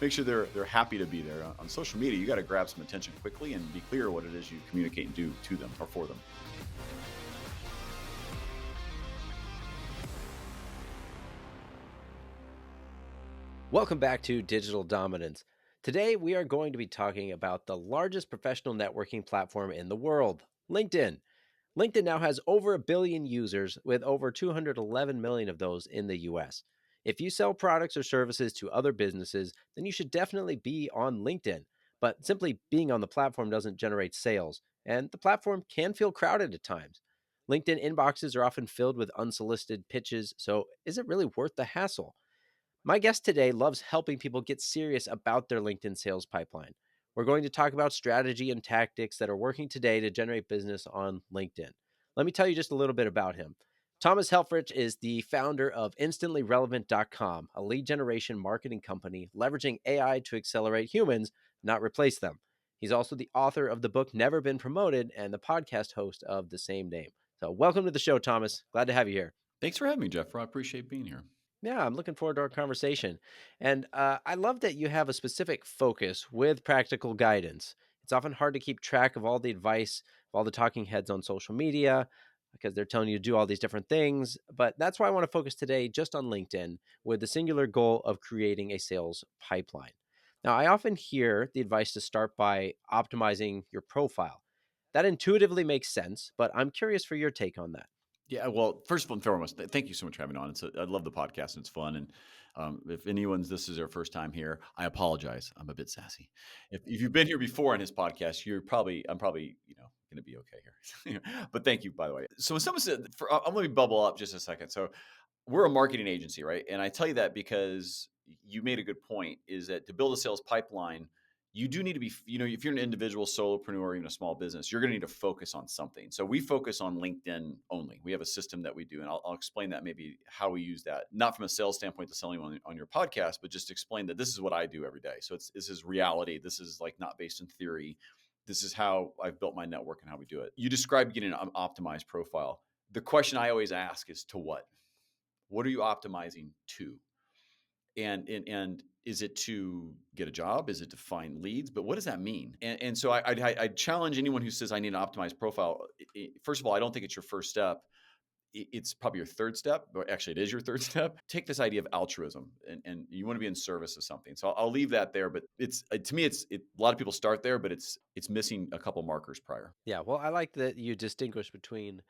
make sure they're happy to be there. On social media, you got to grab some attention quickly and be clear what it is you communicate and do to them or for them. Welcome back to Digital Dominance. Today, we are going to be talking about the largest professional networking platform in the world, LinkedIn. LinkedIn now has over a billion users, with over 211 million of those in the US. If you sell products or services to other businesses, then you should definitely be on LinkedIn. But simply being on the platform doesn't generate sales, and the platform can feel crowded at times. LinkedIn inboxes are often filled with unsolicited pitches, so is it really worth the hassle? My guest today loves helping people get serious about their LinkedIn sales pipeline. We're going to talk about strategy and tactics that are working today to generate business on LinkedIn. Let me tell you just a little bit about him. Thomas Helfrich is the founder of InstantlyRelevant.com, a lead generation marketing company leveraging AI to accelerate humans, not replace them. He's also the author of the book Never Been Promoted and the podcast host of the same name. So, welcome to the show, Thomas. Glad to have you here. Thanks for having me, Jeff. I appreciate being here. Yeah, I'm looking forward to our conversation. And I love that you have a specific focus with practical guidance. It's often hard to keep track of all the advice of all the talking heads on social media because they're telling you to do all these different things. But that's why I want to focus today just on LinkedIn with the singular goal of creating a sales pipeline. Now, I often hear the advice to start by optimizing your profile. That intuitively makes sense, but I'm curious for your take on that. Yeah, well, first and foremost, thank you so much for having me on. I love the podcast and it's fun. And if this is their first time here, I apologize. I'm a bit sassy. If you've been here before on his podcast, I'm probably going to be okay here. But thank you, by the way. So when someone said, I'm going to bubble up just a second. So we're a marketing agency, right? And I tell you that because you made a good point. Is that to build a sales pipeline, you do need to be, if you're an individual solopreneur or even a small business, you're going to need to focus on something. So we focus on LinkedIn only. We have a system that we do, and I'll explain that maybe how we use that, not from a sales standpoint to selling on your podcast, but just explain that this is what I do every day. So this is reality. This is like not based in theory. This is how I've built my network and how we do it. You described getting an optimized profile. The question I always ask is to what? What are you optimizing to? And is it to get a job? Is it to find leads? But what does that mean? And so I challenge anyone who says I need an optimized profile. First of all, I don't think it's your first step. It's probably your third step, or actually it is your third step. Take this idea of altruism, and you want to be in service of something. So I'll leave that there. But it's to me, a lot of people start there, but it's missing a couple markers prior. Yeah, well, I like that you distinguish between,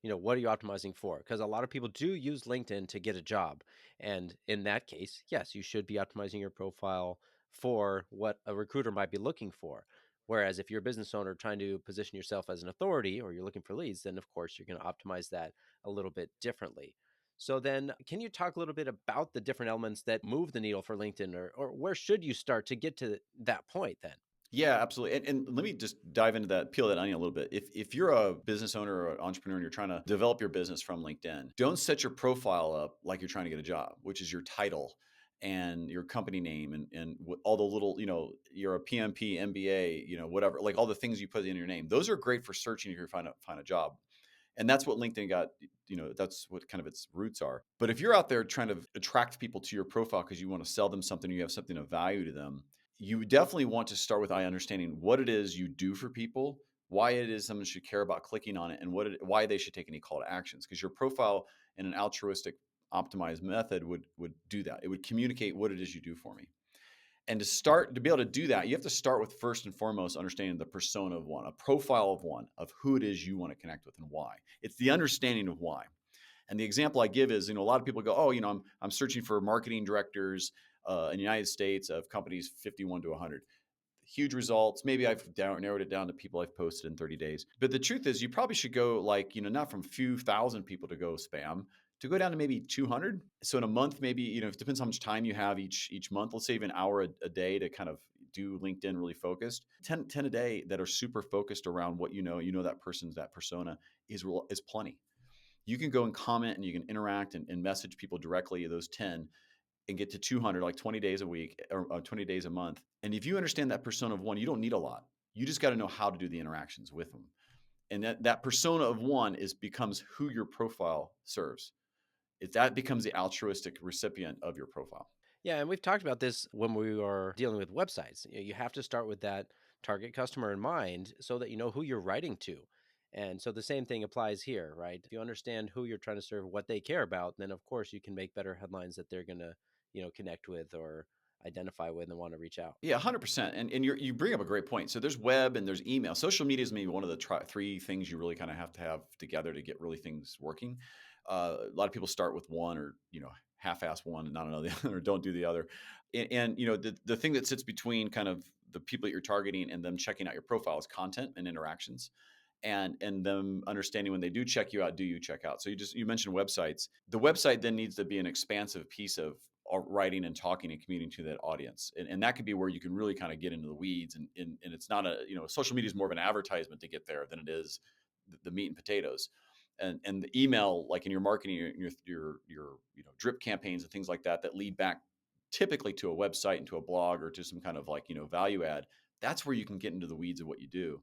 what are you optimizing for? Because a lot of people do use LinkedIn to get a job. And in that case, yes, you should be optimizing your profile for what a recruiter might be looking for. Whereas if you're a business owner trying to position yourself as an authority or you're looking for leads, then of course you're going to optimize that a little bit differently. So then can you talk a little bit about the different elements that move the needle for LinkedIn, or where should you start to get to that point then? Yeah, absolutely. And let me just dive into that, peel that onion a little bit. If you're a business owner or an entrepreneur and you're trying to develop your business from LinkedIn, don't set your profile up like you're trying to get a job, which is your title and your company name and all the little, you're a PMP, MBA, whatever, like all the things you put in your name. Those are great for searching if you're trying to find a job. And that's what LinkedIn got, that's what kind of its roots are. But if you're out there trying to attract people to your profile because you want to sell them something, you have something of value to them, you definitely want to start with understanding what it is you do for people, why it is someone should care about clicking on it, and why they should take any call to actions. Because your profile in an altruistic optimized method would do that. It would communicate what it is you do for me. And to be able to do that, you have to start with first and foremost understanding the persona of one, a profile of one, of who it is you want to connect with and why. It's the understanding of why. And the example I give is, a lot of people go, oh, I'm searching for marketing directors in the United States of companies 51 to 100. Huge results. Maybe I've narrowed it down to people I've posted in 30 days. But the truth is, you probably should go not from a few thousand people to go spam, to go down to maybe 200. So in a month, maybe, it depends how much time you have each month. Let's say even an hour a day to kind of do LinkedIn really focused. 10 a day that are super focused around what that person's, that persona is plenty. You can go and comment and you can interact and message people directly, those 10, and get to 200, like 20 days a week or 20 days a month. And if you understand that persona of one, you don't need a lot. You just got to know how to do the interactions with them. And that persona of one becomes who your profile serves. That becomes the altruistic recipient of your profile. Yeah, and we've talked about this when we are dealing with websites. You have to start with that target customer in mind so that you know who you're writing to. And so the same thing applies here, right? If you understand who you're trying to serve, what they care about, then of course you can make better headlines that they're going to, connect with or identify with and want to reach out. Yeah, 100%. And you bring up a great point. So there's web and there's email. Social media is maybe one of the three things you really kind of have to have together to get really things working. A lot of people start with one or, half-ass one and not know the other or don't do the other. And the thing that sits between kind of the people that you're targeting and them checking out your profile is content and interactions and them understanding when they do check you out, do you check out? So you mentioned websites. The website then needs to be an expansive piece of writing and talking and communicating to that audience, and that could be where you can really kind of get into the weeds. And it's not social media is more of an advertisement to get there than it is the meat and potatoes. And the email, like in your marketing, your drip campaigns and things like that that lead back typically to a website and to a blog or to some kind of value add. That's where you can get into the weeds of what you do.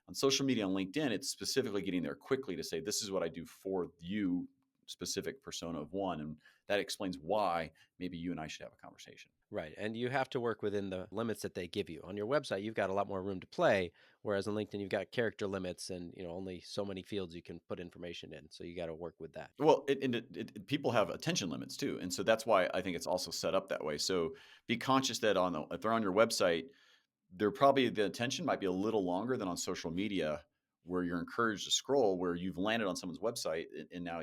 On social media, on LinkedIn, it's specifically getting there quickly to say, this is what I do for you, specific persona of one. And that explains why maybe you and I should have a conversation. Right. And you have to work within the limits that they give you. On your website, you've got a lot more room to play, whereas on LinkedIn, you've got character limits and, only so many fields you can put information in. So you got to work with that. Well, people have attention limits too. And so that's why I think it's also set up that way. So be conscious that if they're on your website, the attention might be a little longer than on social media where you're encouraged to scroll, where you've landed on someone's website and now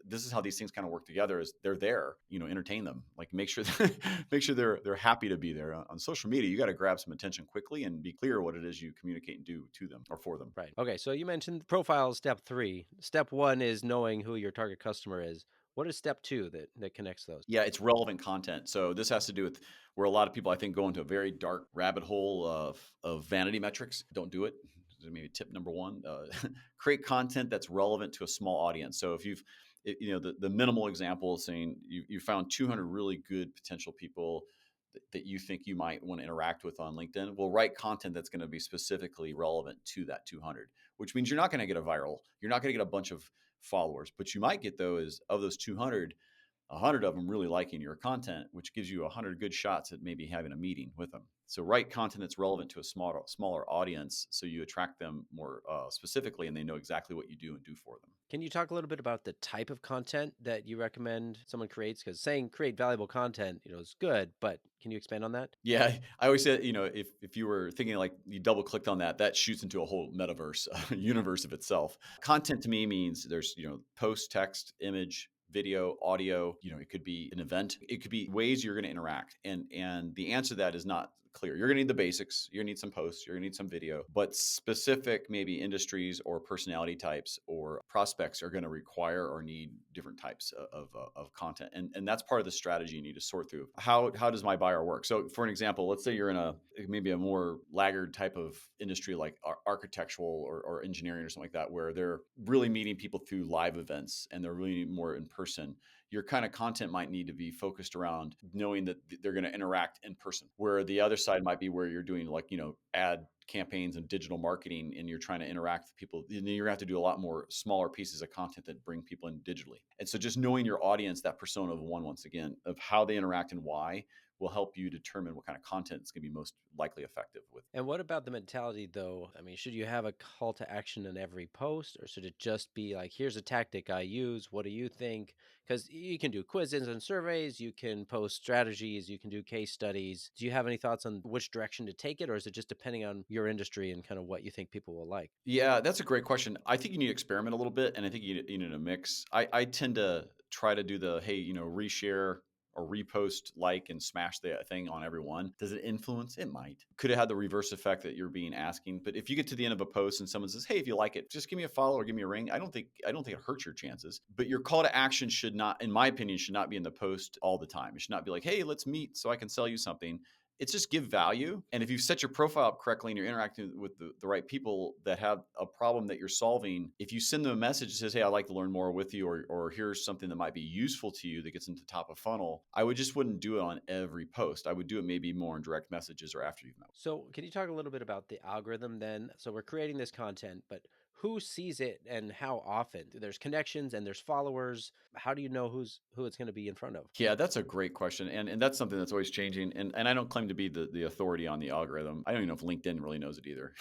this is how these things kind of work together is they're there, entertain them, like make sure make sure they're happy to be there. On social media, you got to grab some attention quickly and be clear what it is you communicate and do to them or for them. Right. Okay. So you mentioned profile step 3. Step 1 is knowing who your target customer is. What is step 2 that connects those? Yeah, it's relevant content. So this has to do with where a lot of people, I think, go into a very dark rabbit hole of vanity metrics. Don't do it. Maybe tip number one: create content that's relevant to a small audience. So if the minimal example is saying you found 200 really good potential people that you think you might want to interact with on LinkedIn, well, write content that's going to be specifically relevant to that 200, which means you're not going to get a viral. You're not going to get a bunch of followers, but you might get those of those 200, 100 of them really liking your content, which gives you 100 good shots at maybe having a meeting with them. So write content that's relevant to a smaller audience so you attract them more specifically and they know exactly what you do and do for them. Can you talk a little bit about the type of content that you recommend someone creates? Because saying create valuable content, is good, but can you expand on that? Yeah, I always say, if you were thinking like you double clicked on that, that shoots into a whole metaverse universe of itself. Content to me means there's, post, text, image, video, audio, it could be an event. It could be ways you're going to interact. And the answer to that is not clear. You're going to need the basics. You're going to need some posts. You're going to need some video, but specific maybe industries or personality types or prospects are going to require or need different types of content. And that's part of the strategy you need to sort through. How does my buyer work? So for an example, let's say you're in maybe a more laggard type of industry like architectural or engineering or something like that, where they're really meeting people through live events and they're really more in person. Your kind of content might need to be focused around knowing that they're going to interact in person, where the other side might be where you're doing ad campaigns and digital marketing and you're trying to interact with people. And then you're going to have to do a lot more smaller pieces of content that bring people in digitally. And so just knowing your audience, that persona of one, once again, of how they interact and why will help you determine what kind of content is going to be most likely effective with. And what about the mentality, though? I mean, should you have a call to action in every post, or should it just be like, here's a tactic I use? What do you think? Because you can do quizzes and surveys, you can post strategies, you can do case studies. Do you have any thoughts on which direction to take it, or is it just depending on your industry and kind of what you think people will like? Yeah, that's a great question. I think you need to experiment a little bit, and I think you need a mix. I tend to try to do the, hey, reshare or repost, like, and smash the thing on everyone. Does it influence? It might. Could it have the reverse effect that you're being asking? But if you get to the end of a post and someone says, hey, if you like it, just give me a follow or give me a ring. I don't think it hurts your chances. But your call to action should not, in my opinion, should not be in the post all the time. It should not be like, hey, let's meet so I can sell you something. It's just give value. And if you set your profile up correctly and you're interacting with the right people that have a problem that you're solving, if you send them a message that says, hey, I'd like to learn more with you, or here's something that might be useful to you that gets into top of funnel, I wouldn't do it on every post. I would do it maybe more in direct messages or after you've met. So, can you talk a little bit about the algorithm then? So, we're creating this content, but who sees it and how often? There's connections and there's followers. How do you know who it's going to be in front of? Yeah, that's a great question, and that's something that's always changing. And I don't claim to be the authority on the algorithm. I don't even know if LinkedIn really knows it either.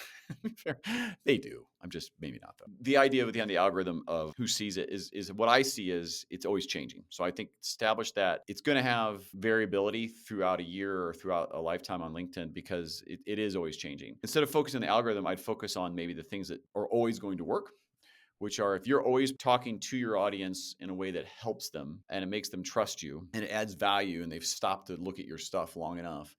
Fair. They do. I'm just maybe not though. The idea behind the algorithm of who sees it is what I see is it's always changing. So I think establish that it's going to have variability throughout a year or throughout a lifetime on LinkedIn because it is always changing. Instead of focusing on the algorithm, I'd focus on maybe the things that are always going to work, which are if you're always talking to your audience in a way that helps them and it makes them trust you and it adds value and they've stopped to look at your stuff long enough,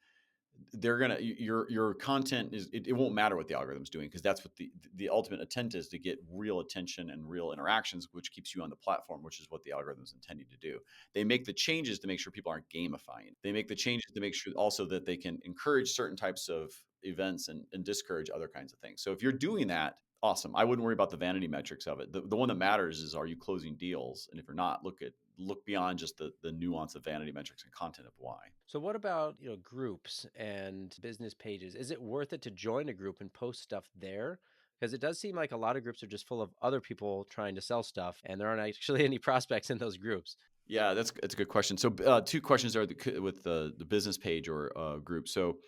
they're gonna your content is it won't matter what the algorithm's doing because that's what the ultimate intent is, to get real attention and real interactions, which keeps you on the platform, which is what the algorithm is intending to do. They make the changes to make sure people aren't gamifying. They make the changes to make sure also that they can encourage certain types of events and discourage other kinds of things. So if you're doing that, awesome. I wouldn't worry about the vanity metrics of it. The one that matters is, are you closing deals? And if you're not, look beyond just the nuance of vanity metrics and content of why. So what about, groups and business pages? Is it worth it to join a group and post stuff there? Because it does seem like a lot of groups are just full of other people trying to sell stuff and there aren't actually any prospects in those groups. Yeah, that's a good question. So, two questions are with the business page or group. So,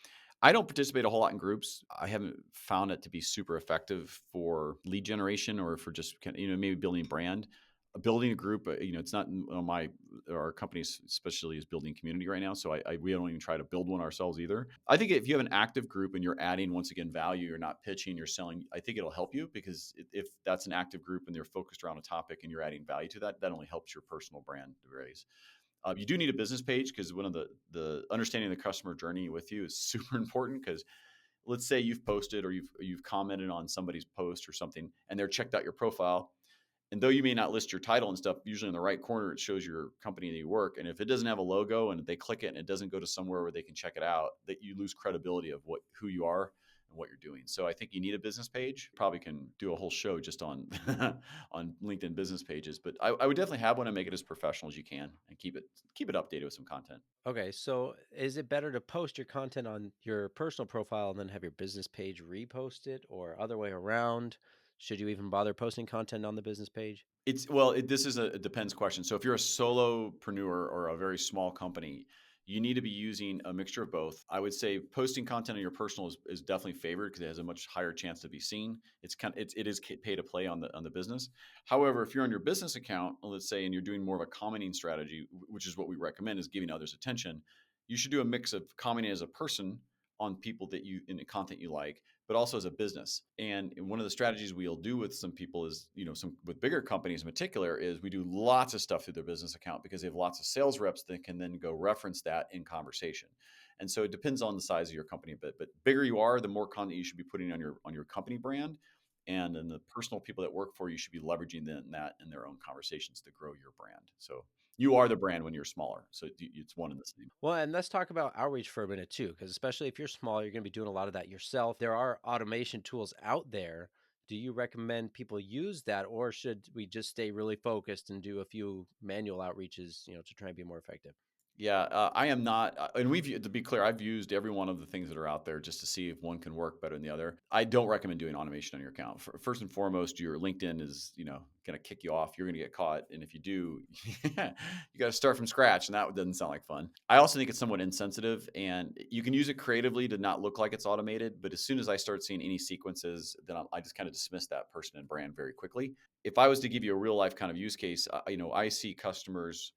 I don't participate a whole lot in groups. I haven't found it to be super effective for lead generation or for just maybe building brand. Building a group, it's not on my our company's especially is building community right now. So we don't even try to build one ourselves either. I think if you have an active group and you're adding once again value, you're not pitching, you're selling. I think it'll help you because if that's an active group and they're focused around a topic and you're adding value to that, that only helps your personal brand to raise. You do need a business page because one of the understanding the customer journey with you is super important. Because let's say you've posted or you've commented on somebody's post or something, and they're checked out your profile. And though you may not list your title and stuff, usually in the right corner it shows your company that you work. And if it doesn't have a logo and they click it and it doesn't go to somewhere where they can check it out, that you lose credibility of who you are and what you're doing. So I think you need a business page. Probably can do a whole show just on on LinkedIn business pages, but I would definitely have one and make it as professional as you can and keep it updated with some content. Okay, so is it better to post your content on your personal profile and then have your business page repost it, or other way around? Should you even bother posting content on the business page? This is a depends question. So if you're a solopreneur or a very small company, you need to be using a mixture of both. I would say posting content on your personal is definitely favored because it has a much higher chance to be seen. It is pay to play on the business. However, if you're on your business account, let's say, and you're doing more of a commenting strategy, which is what we recommend, is giving others attention. You should do a mix of commenting as a person on people that you in the content you like, but also as a business. And one of the strategies we'll do with some people is, some with bigger companies in particular, is we do lots of stuff through their business account because they have lots of sales reps that can then go reference that in conversation. And so it depends on the size of your company a bit, but bigger you are, the more content you should be putting on your company brand. And then the personal people that work for you should be leveraging that in their own conversations to grow your brand. So you are the brand when you're smaller. So it's one and the same. Well, and let's talk about outreach for a minute too, because especially if you're small, you're going to be doing a lot of that yourself. There are automation tools out there. Do you recommend people use that, or should we just stay really focused and do a few manual outreaches, to try and be more effective? Yeah, I am not, and to be clear, I've used every one of the things that are out there just to see if one can work better than the other. I don't recommend doing automation on your account. First and foremost, your LinkedIn is, going to kick you off. You're going to get caught, and if you do, you got to start from scratch, and that doesn't sound like fun. I also think it's somewhat insensitive, and you can use it creatively to not look like it's automated. But as soon as I start seeing any sequences, then I just kind of dismiss that person and brand very quickly. If I was to give you a real life kind of use case, I see customers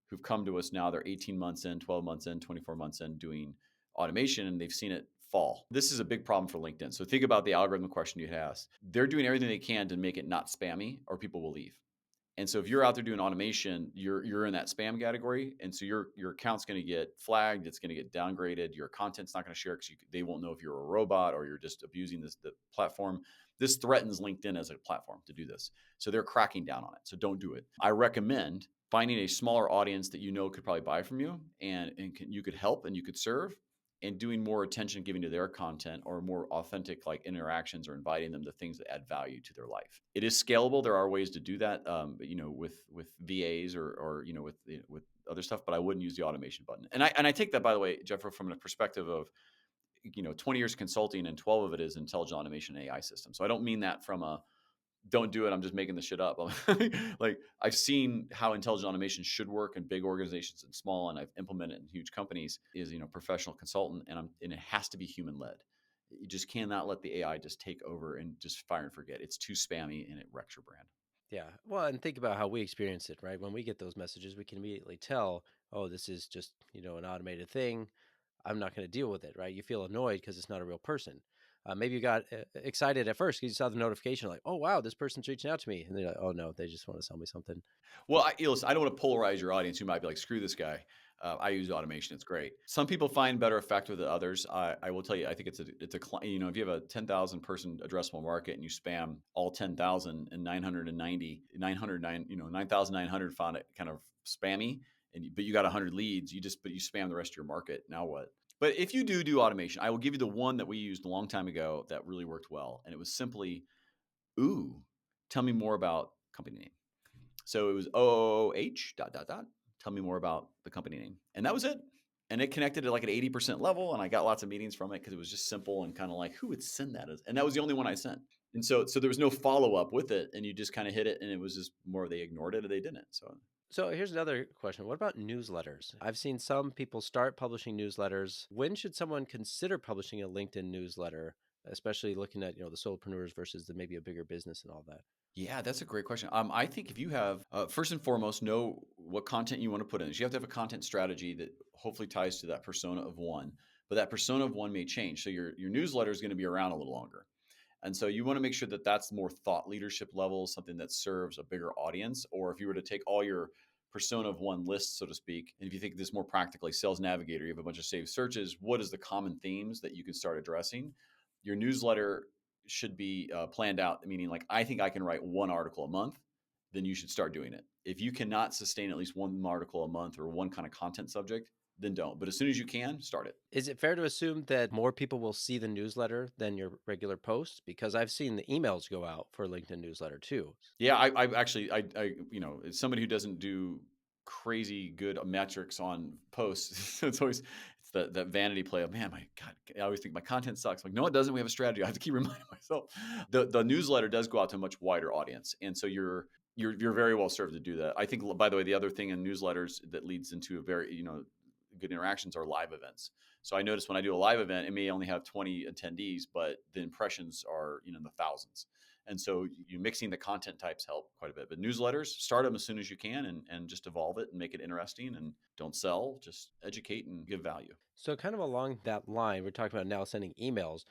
who've come to us now. They're 18 months in, 12 months in, 24 months in doing automation, and they've seen it fall. This is a big problem for LinkedIn. So think about the algorithm question you asked. They're doing everything they can to make it not spammy or people will leave. And so if you're out there doing automation, you're in that spam category, and so your account's going to get flagged. It's going to get downgraded. Your content's not going to share because they won't know if you're a robot or you're just abusing the platform. This threatens LinkedIn as a platform to do this, so they're cracking down on it. So don't do it. I recommend finding a smaller audience that could probably buy from you, and you could help and you could serve, and doing more attention giving to their content or more authentic like interactions or inviting them to things that add value to their life. It is scalable. There are ways to do that, with VAs or with other stuff, but I wouldn't use the automation button. And I take that, by the way, Jeff, from a perspective of 20 years consulting, and 12 of it is intelligent automation and AI systems. So I don't mean that from a don't do it. I'm just making the shit up. Like I've seen how intelligent automation should work in big organizations and small, and I've implemented it in huge companies. Is professional consultant, and it has to be human led. You just cannot let the AI just take over and just fire and forget. It's too spammy and it wrecks your brand. Yeah. Well, and think about how we experience it, right? When we get those messages, we can immediately tell, oh, this is just, an automated thing. I'm not going to deal with it, right? You feel annoyed because it's not a real person. Maybe you got excited at first because you saw the notification, like, oh, wow, this person's reaching out to me. And they're like, oh, no, they just want to sell me something. Well, listen, I don't want to polarize your audience who might be like, screw this guy. I use automation; it's great. Some people find better effect with it. Others, I will tell you, I think it's a if you have a 10,000 person addressable market and you spam all 10,000 and 990, 909, 9,900 found it kind of spammy, but you got 100 leads, but you spam the rest of your market. Now what? But if you do automation, I will give you the one that we used a long time ago that really worked well, and it was simply, ooh, tell me more about company name. So it was OOH dot dot dot. Tell me more about the company name, and that was it. And it connected at like an 80% level, and I got lots of meetings from it because it was just simple and kind of like, who would send that? And that was the only one I sent. And so there was no follow up with it, and you just kind of hit it, and it was just more they ignored it or they didn't. So here's another question. What about newsletters? I've seen some people start publishing newsletters. When should someone consider publishing a LinkedIn newsletter, especially looking at, the solopreneurs versus maybe a bigger business and all that? Yeah, that's a great question. I think if you have, first and foremost, know what content you want to put in. So you have to have a content strategy that hopefully ties to that persona of one, but that persona of one may change. So your newsletter is going to be around a little longer. And so you want to make sure that that's more thought leadership level, something that serves a bigger audience. Or if you were to take all your persona of one list, so to speak, and if you think this more practically, sales navigator, you have a bunch of saved searches, what is the common themes that you can start addressing? Your newsletter should be planned out, meaning like, I think I can write one article a month, then you should start doing it. If you cannot sustain at least one article a month or one kind of content subject, then don't. But as soon as you can, start it. Is it fair to assume that more people will see the newsletter than your regular posts? Because I've seen the emails go out for LinkedIn newsletter too. Yeah, I actually, as somebody who doesn't do crazy good metrics on posts, it's always that vanity play of, man, my God, I always think my content sucks. Like, no, it doesn't. We have a strategy. I have to keep reminding myself. The newsletter does go out to a much wider audience, and so you're very well served to do that. I think, by the way, the other thing in newsletters that leads into a very good interactions are live events. So I notice when I do a live event, it may only have 20 attendees, but the impressions are in the thousands. And so you mixing the content types help quite a bit. But newsletters, start them as soon as you can and just evolve it and make it interesting, and don't sell, just educate and give value. So, kind of along that line, we're talking about now sending emails.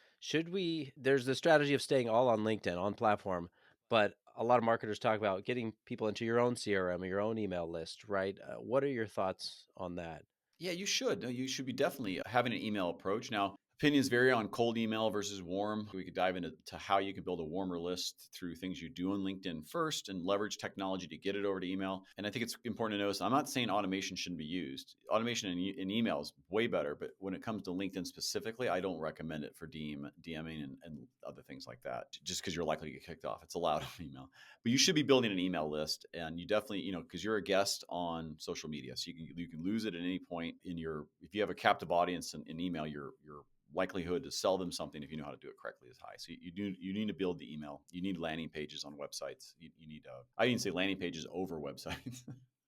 There's the strategy of staying all on LinkedIn, on platform, but a lot of marketers talk about getting people into your own CRM or your own email list, right? What are your thoughts on that? Yeah, you should. No, you should be definitely having an email approach. Now, opinions vary on cold email versus warm. We could dive into how you can build a warmer list through things you do on LinkedIn first and leverage technology to get it over to email. And I think it's important to notice, I'm not saying automation shouldn't be used. Automation in email is way better, but when it comes to LinkedIn specifically, I don't recommend it for DMing and other things like that, just because you're likely to get kicked off. It's allowed on email. But you should be building an email list, and you definitely, because you're a guest on social media, so you can lose it at any point if you have a captive audience in email, your likelihood to sell them something, if you know how to do it correctly, is high. So you need to build the email. You need landing pages on websites. You need I didn't say landing pages over websites.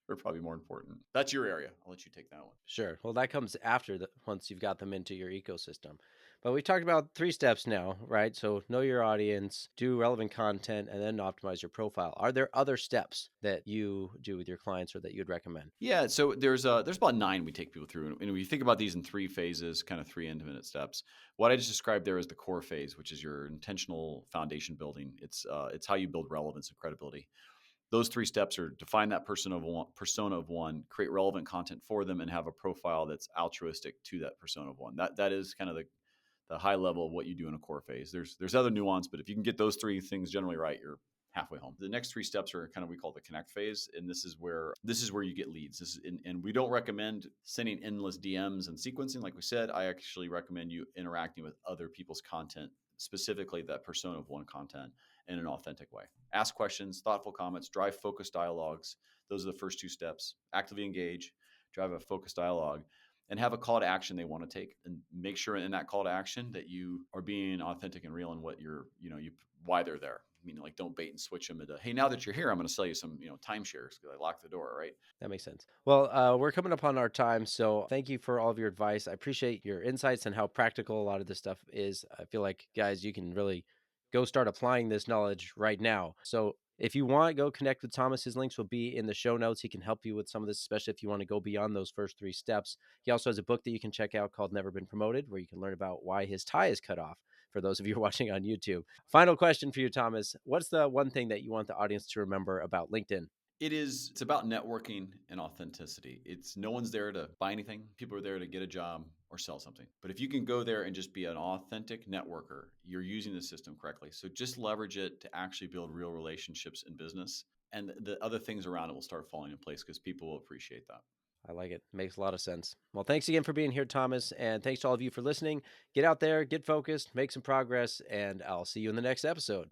Are probably more important. That's your area. I'll let you take that one. Sure. Well, that comes after once you've got them into your ecosystem. But we talked about 3 steps now, right? So know your audience, do relevant content, and then optimize your profile. Are there other steps that you do with your clients or that you'd recommend? Yeah, so there's about 9 we take people through, and we think about these in 3 phases, kind of 3 intimate steps. What I just described there is the core phase, which is your intentional foundation building. It's how you build relevance and credibility. Those 3 steps are define that persona of one, create relevant content for them, and have a profile that's altruistic to that persona of one. That is kind of the high level of what you do in a core phase. There's other nuance, but if you can get those 3 things generally right, you're halfway home. The next 3 steps are kind of, we call the connect phase, and this is where you get leads. And we don't recommend sending endless DMs and sequencing. Like we said, I actually recommend you interacting with other people's content, specifically that persona of one content, in an authentic way. Ask questions, thoughtful comments, drive focused dialogues. Those are the first 2 steps. Actively engage, drive a focused dialogue. and have a call to action they want to take, and make sure in that call to action that you are being authentic and real in what you why they're there. I mean, like, don't bait and switch them into, hey, now that you're here, I'm going to sell you some, timeshares, because I locked the door, right? That makes sense. Well, we're coming up on our time, so thank you for all of your advice. I appreciate your insights and how practical a lot of this stuff is. I feel like, guys, you can really go start applying this knowledge right now. So, if you want, go connect with Thomas. His links will be in the show notes. He can help you with some of this, especially if you want to go beyond those first three steps. He also has a book that you can check out called Never Been Promoted, where you can learn about why his tie is cut off. For those of you watching on YouTube. Final question for you, Thomas. What's the one thing that you want the audience to remember about LinkedIn? It's about networking and authenticity. It's no one's there to buy anything. People are there to get a job or sell something. But if you can go there and just be an authentic networker, you're using the system correctly. So just leverage it to actually build real relationships in business. And the other things around it will start falling in place because people will appreciate that. I like it. Makes a lot of sense. Well, thanks again for being here, Thomas. And thanks to all of you for listening. Get out there, get focused, make some progress, and I'll see you in the next episode.